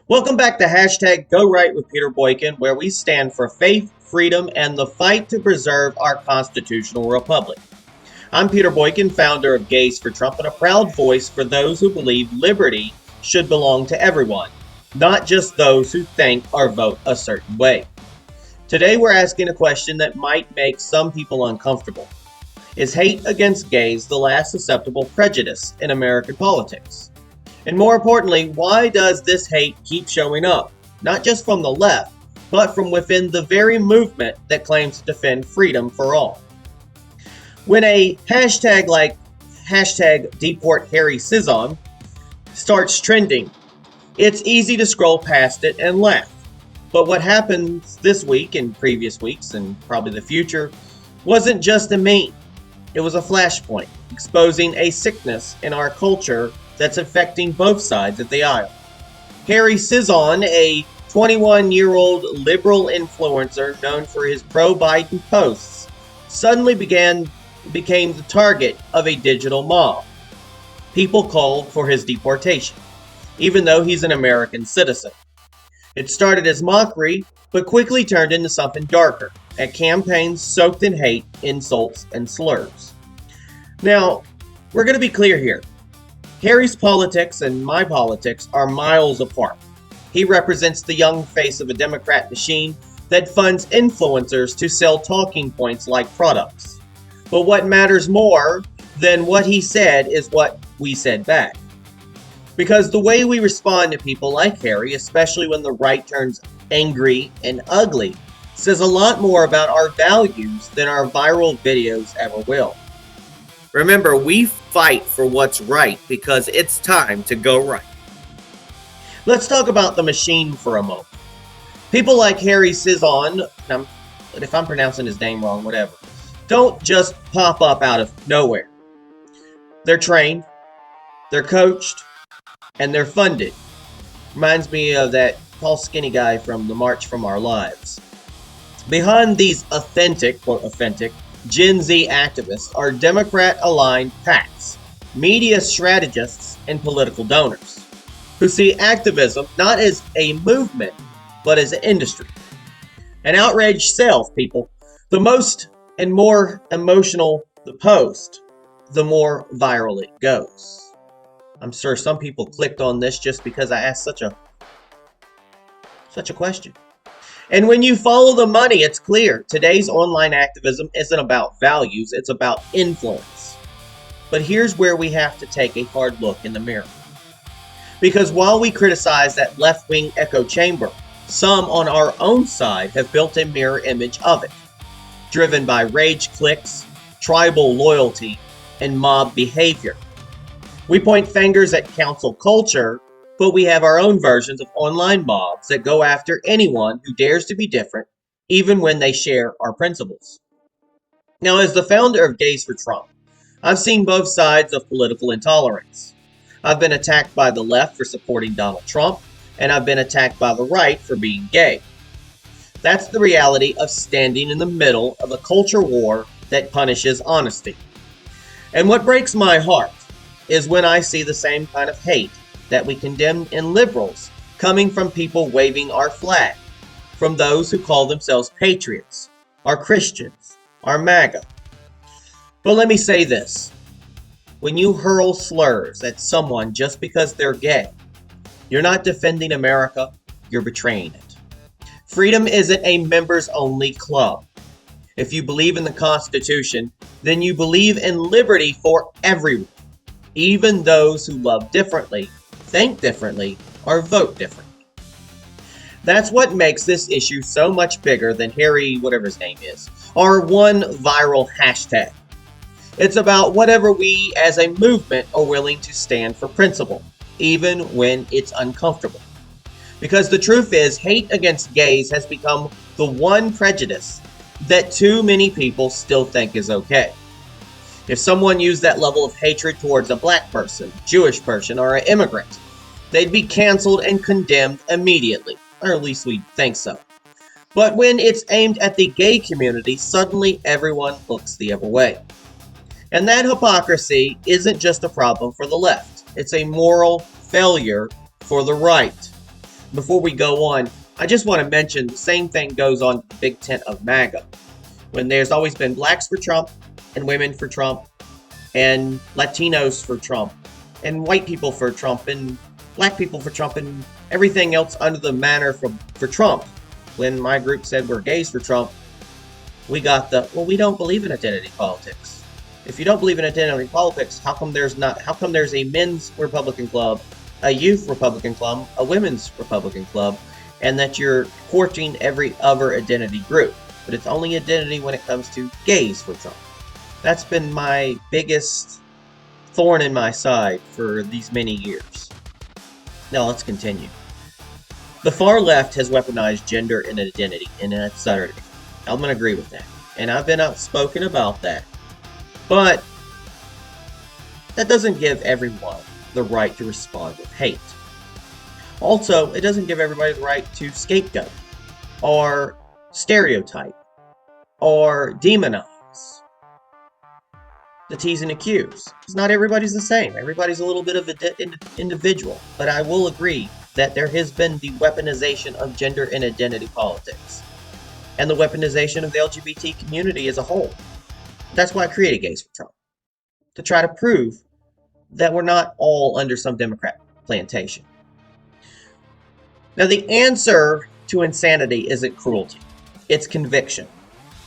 Welcome back to hashtag Go Right with Peter Boykin, where we stand for faith, freedom, and the fight to preserve our constitutional republic. I'm Peter Boykin, founder of Gays for Trump, and a proud voice for those who believe liberty should belong to everyone, not just those who think or vote a certain way. Today we're asking a question that might make some people uncomfortable. Is hate against gays the last acceptable prejudice in American politics? And more importantly, why does this hate keep showing up? Not just from the left, but from within the very movement that claims to defend freedom for all. When a hashtag like hashtag deport Harry Cizon starts trending, it's easy to scroll past it and laugh. But what happens this week and previous weeks and probably the future wasn't just a meme. It was a flashpoint exposing a sickness in our culture that's affecting both sides of the aisle. Harry Cizon, a 21-year-old liberal influencer known for his pro-Biden posts, suddenly became the target of a digital mob. People called for his deportation, even though he's an American citizen. It started as mockery, but quickly turned into something darker, a campaign soaked in hate, insults, and slurs. Now, we're going to be clear here. Harry's politics and my politics are miles apart. He represents the young face of a Democrat machine that funds influencers to sell talking points like products. But what matters more than what he said is what we said back. Because the way we respond to people like Harry, especially when the right turns angry and ugly, says a lot more about our values than our viral videos ever will. Remember, we fight for what's right because it's time to go right. Let's talk about the machine for a moment. People like Harry Cizon, if I'm pronouncing his name wrong, whatever, don't just pop up out of nowhere. They're trained, they're coached, and they're funded. Reminds me of that tall skinny guy from the March from Our Lives. Behind these authentic Gen Z activists are Democrat-aligned PACs, media strategists, and political donors who see activism not as a movement, but as an industry. An outraged self, people. The most and more emotional the post, the more viral it goes. I'm sure some people clicked on this just because I asked such a question. And when you follow the money, it's clear. Today's online activism isn't about values, it's about influence. But here's where we have to take a hard look in the mirror. Because while we criticize that left-wing echo chamber, some on our own side have built a mirror image of it, driven by rage clicks, tribal loyalty, and mob behavior. We point fingers at council culture, but we have our own versions of online mobs that go after anyone who dares to be different, even when they share our principles. Now, as the founder of Gays for Trump, I've seen both sides of political intolerance. I've been attacked by the left for supporting Donald Trump, and I've been attacked by the right for being gay. That's the reality of standing in the middle of a culture war that punishes honesty. And what breaks my heart is when I see the same kind of hate that we condemn in liberals coming from people waving our flag, from those who call themselves patriots, are Christians, are MAGA. But let me say this. When you hurl slurs at someone just because they're gay, you're not defending America, you're betraying it. Freedom isn't a members-only club. If you believe in the Constitution, then you believe in liberty for everyone, even those who love differently, think differently, or vote differently. That's what makes this issue so much bigger than Harry, whatever his name is, or one viral hashtag. It's about whatever we as a movement are willing to stand for principle, even when it's uncomfortable. Because the truth is, hate against gays has become the one prejudice that too many people still think is okay. If someone used that level of hatred towards a black person, Jewish person, or an immigrant, they'd be canceled and condemned immediately, or at least we think so. But when it's aimed at the gay community, suddenly everyone looks the other way. And that hypocrisy isn't just a problem for the left. It's a moral failure for the right. Before we go on, I just want to mention the same thing goes on the big tent of MAGA, when there's always been blacks for Trump and women for Trump and Latinos for Trump and white people for Trump and black people for Trump and everything else under the banner for Trump. When my group said we're gays for Trump, we got we don't believe in identity politics. If you don't believe in identity politics, how come there's a men's Republican club, a youth Republican club, a women's Republican club, and that you're courting every other identity group? But it's only identity when it comes to gays for Trump. That's been my biggest thorn in my side for these many years. Now let's continue. The far left has weaponized gender and identity in its utterity. I'm going to agree with that. And I've been outspoken about that. But that doesn't give everyone the right to respond with hate. Also, it doesn't give everybody the right to scapegoat or stereotype or demonize, the tease and accuse. Because not everybody's the same. Everybody's a little bit of an individual. But I will agree that there has been the weaponization of gender and identity politics, and the weaponization of the LGBT community as a whole. That's why I created Gays for Trump, to try to prove that we're not all under some Democrat plantation. Now, the answer to insanity isn't cruelty. It's conviction.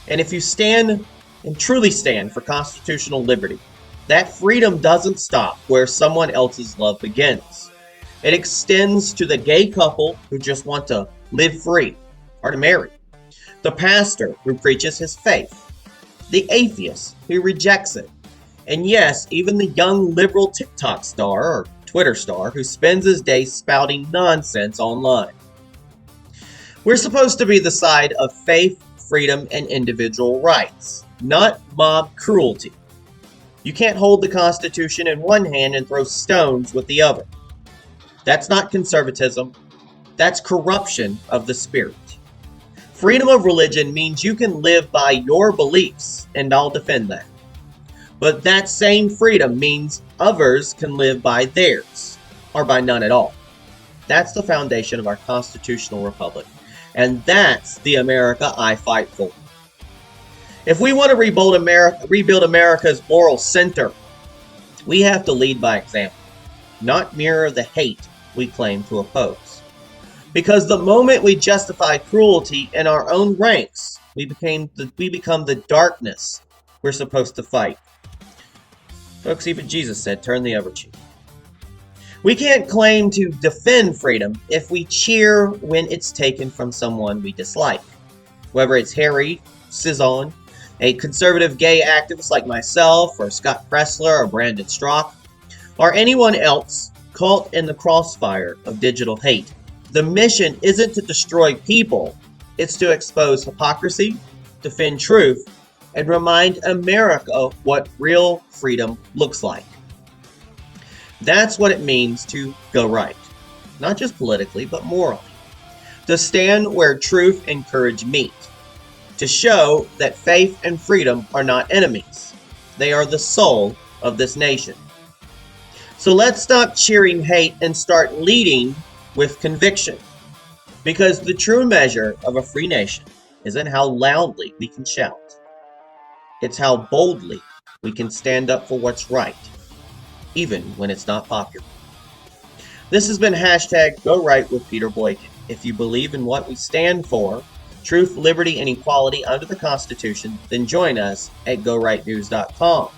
And if you stand and truly stand for constitutional liberty, that freedom doesn't stop where someone else's love begins. It extends to the gay couple who just want to live free or to marry, the pastor who preaches his faith, the atheist who rejects it, and yes, even the young liberal TikTok star or Twitter star who spends his day spouting nonsense online. We're supposed to be the side of faith, freedom, and individual rights, not mob cruelty. You can't hold the Constitution in one hand and throw stones with the other. That's not conservatism. That's corruption of the spirit. Freedom of religion means you can live by your beliefs, and I'll defend that. But that same freedom means others can live by theirs, or by none at all. That's the foundation of our constitutional republic, and that's the America I fight for. If we want to rebuild America's moral center, we have to lead by example, not mirror the hate we claim to oppose. Because the moment we justify cruelty in our own ranks, we become the darkness we're supposed to fight. Folks, even Jesus said, turn the other cheek. We can't claim to defend freedom if we cheer when it's taken from someone we dislike. Whether it's Harry Cizon, a conservative gay activist like myself, or Scott Pressler, or Brandon Strzok, or anyone else caught in the crossfire of digital hate. The mission isn't to destroy people, it's to expose hypocrisy, defend truth, and remind America what real freedom looks like. That's what it means to go right, not just politically, but morally. To stand where truth and courage meet. To show that faith and freedom are not enemies. They are the soul of this nation. So let's stop cheering hate and start leading with conviction. Because the true measure of a free nation isn't how loudly we can shout. It's how boldly we can stand up for what's right, even when it's not popular. This has been #GoRight with Peter Boykin. If you believe in what we stand for, truth, liberty, and equality under the Constitution, then join us at GoRightNews.com.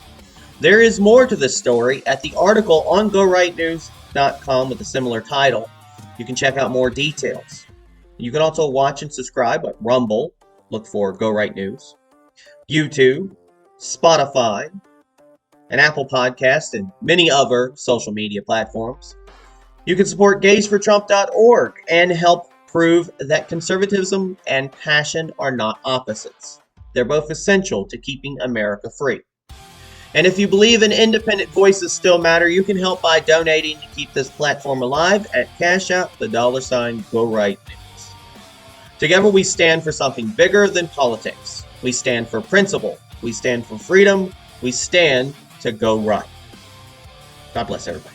There is more to this story at the article on GoRightNews.com with a similar title. You can check out more details. You can also watch and subscribe at Rumble, look for Go Right News, YouTube, Spotify, and Apple Podcasts, and many other social media platforms. You can support gaysfortrump.org and help prove that conservatism and passion are not opposites. They're both essential to keeping America free. And if you believe in independent voices still matter, you can help by donating to keep this platform alive at Cash App, $, Go Right News. Together we stand for something bigger than politics. We stand for principle. We stand for freedom. We stand to go right. God bless everybody.